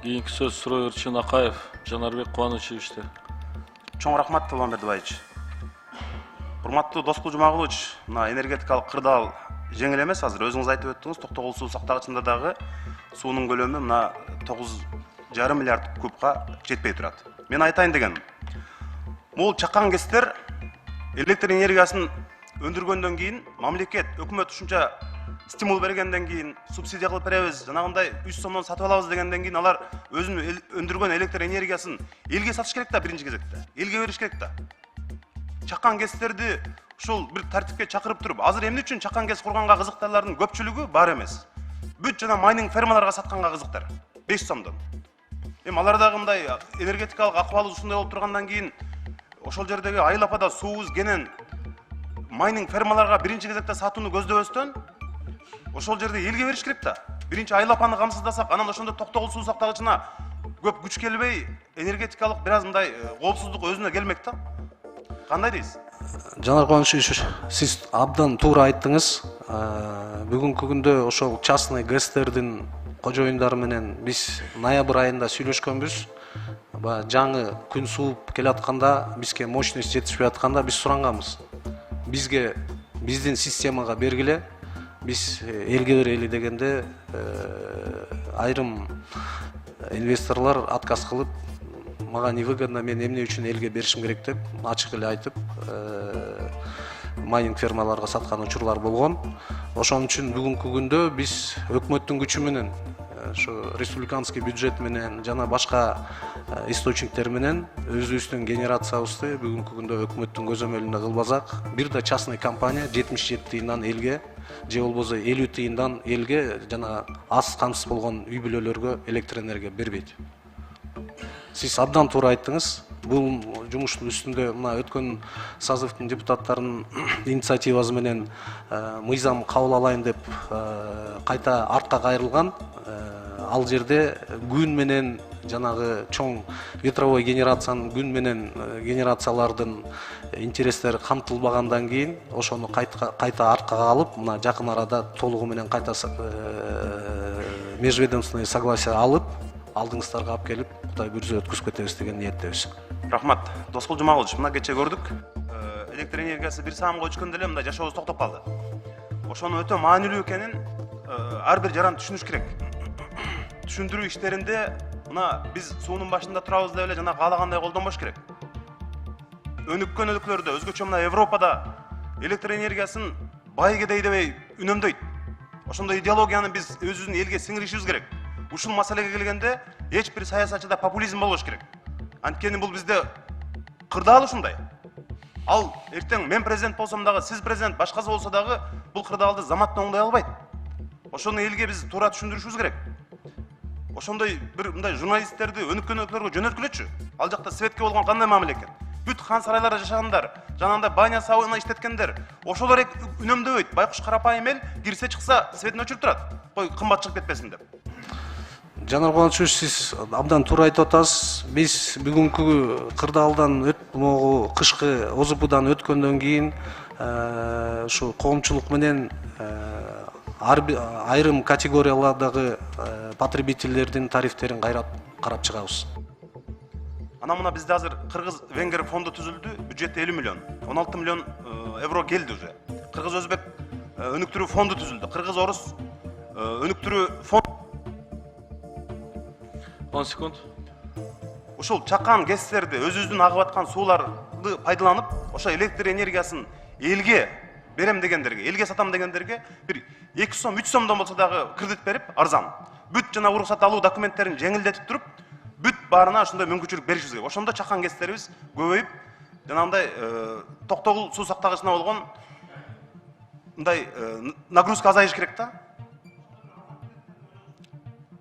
Кийинки сөз суроо Өрчүн Акаев, Жанарбек Кубанычевичте. Чоң рахмат, Талган Бердибаевич. Урматтуу Доскул Жумагулович, мына энергетикалык кырдаал жеңил эмес азыр. Өзүңүз айтып өттүңүз, Токтогул суу сактагычында дагы суунун көлөмү мына 9,5 миллиард кубка жетпей турат. Мен айтайын дегеним, бул чакан кесиптер электр энергиясын өндүргөндөн кийин мамлекет, өкмөт ушунча стимул бергенден кийин, субсидия кылып беребиз, жанагындай 3 сомдон сатып алабыз дегенден кийин алар өзүнүн өндүргөн электр энергиясын элге сатыш керек да, биринчи кезекте. Элге бериш керек да. Чакан кесиптерди ушул бир тартипке чакырып туруп, азыр эмне үчүн чакан кесип курганга кызыктарлардын көпчүлүгү бар эмес. Бүт жана майнинг фермаларга сатканга кызыктар. 5 сомдон. Эми алар дагы мындай энергетикалык акыбалы ушундай болуп тургандан кийин ошол жердеги Айлапада суубуз кенен майнинг фермаларга биринчи кезекте сатууну көздөбөстөн ошол жерде элге бериш керек да. Биринчи Айлапаны камсыздасак, анан ошондо Токтогул суу сактагычына көп күч келбей, энергетикалык бир аз мындай коопсуздук өзүнө келмек да. Кандай дейсиз? Жанар Кубанычевич, сиз абдан туура айттыңыз. Бүгүнкү күндө ошол частный ГЭСтердин кожоюндары менен биз ноябрь айында сүйлөшкөнбүз. Жаңы күн сууп келатканда, бизге мощность жетишпей атканда биз суранганбыз. Бизге биздин системага бергиле, биз элге берели дегенде айрым инвесторлор отказ кылып, мага невыгодно, мен эмне үчүн элге беришим керек деп ачык эле айтып, майнинг фермаларга саткан учурлар болгон. Ошон үчүн бүгүнкү күндө биз өкмөттүн күчү менен, ошо республиканский бюджет менен жана башка источниктер менен өзүбүздүн генерациябызды бүгүнкү күндө өкмөттүн көзөмөлүндө кылбасак, бир да частный компания 77 тыйындан элге же болбосо 50 тыйындан элге жана аз камсыз болгон үй бүлөлөргө электр энергия бербейт. Сиз абдан туура айттыңыз. Бул жумуштун үстүндө мына өткөн созывдун депутаттарынын инициативасы менен мыйзам кабыл алайын деп кайта артка кайрылган. Ал жерде күн менен жанагы чоң ветровой генерациянын күн менен генерациялардын интерестери камтылбагандан кийин ошону кайта артка калып, мына жакын арада толугу менен кайта межведомственный согласие алып, алдыңыздарга алып келип, Кудай буйрса өткүзүп кетебиз деген ниеттебиз. Рахмат. Доскул Жумагулович, мына кече көрдүк. Электр энергиясы бир саамга өчкөндө эле мындай жашообуз токтоп калды. Ошону өтө маанилүү экенин ар бир жаран түшүнүш керек. Түшүндүрүү иштеринде мына биз суунун башында турабыз деп эле жана каалагандай колдонбош керек. Өнүккөн өлкөлөрдө, өзгөчө мына Европада электр энергиясын бай кедей дебей үнөмдөйт. Ошондой идеологияны биз өзүбүздүн элге сиңиришибиз керек. Ушул маселеге келгенде эч бир саясатчыда популизм болбош керек. Анткени бул бизде кырдаал ушундай. Ал эртең мен президент болсом дагы, сиз президент, башкасы болсо дагы бул кырдаалды заматтан оңдой албайт. Ошону элге биз туура түшүндүрүшүбүз керек. Ошондой бир мындай журналисттерди өнүккөн өлкөлөргө жөнөткүлөчү. Ал жакта светке болгон кандай мамиле экен? Бүт хан сарайларда жашагандар, жанагындай баня сауна иштеткендер, ошолор үнөмдөбөйт. Байкуш карапайым эл кирсе чыкса светин өчүрүп турат. Кой кымбат чыгып кетпесин деп. Жанар Кубанычевич, сиз абдан туура айтып атасыз. Биз бүгүнкү кырдаалдан могу кышкы ОЗПдан өткөндөн кийин ушу коомчулук менен айрым категориялардагы потребительдердин тарифтерин карап чыгабыз. Ана мына бизде азыр Кыргыз-Венгер фонду түзүлдү, бюджети 50 миллион, 16 миллион евро келди уже. Кыргыз-Өзбек өнүктүрүү фонду түзүлдү. Кыргыз-Орус өнүктүрүү фонд 10 секунд. Ушул чакан кесиптерди, өзүбүздүн агып аткан сууларды пайдаланып, ошо электр энергиясын элге берем дегендерге, элге сатам дегендерге бир 2 сом, 3 сомдон болсо дагы кредит берип, арзан. Бүт жана уруксат алуу документтерин жеңилдетип туруп, бүт баарына ошондой мүмкүнчүлүк беришибиз керек. Ошондо чакан кесиптерибиз көбөйүп, жанагындай Токтогул суу сактагычына болгон мындай нагрузка азайыш керек да.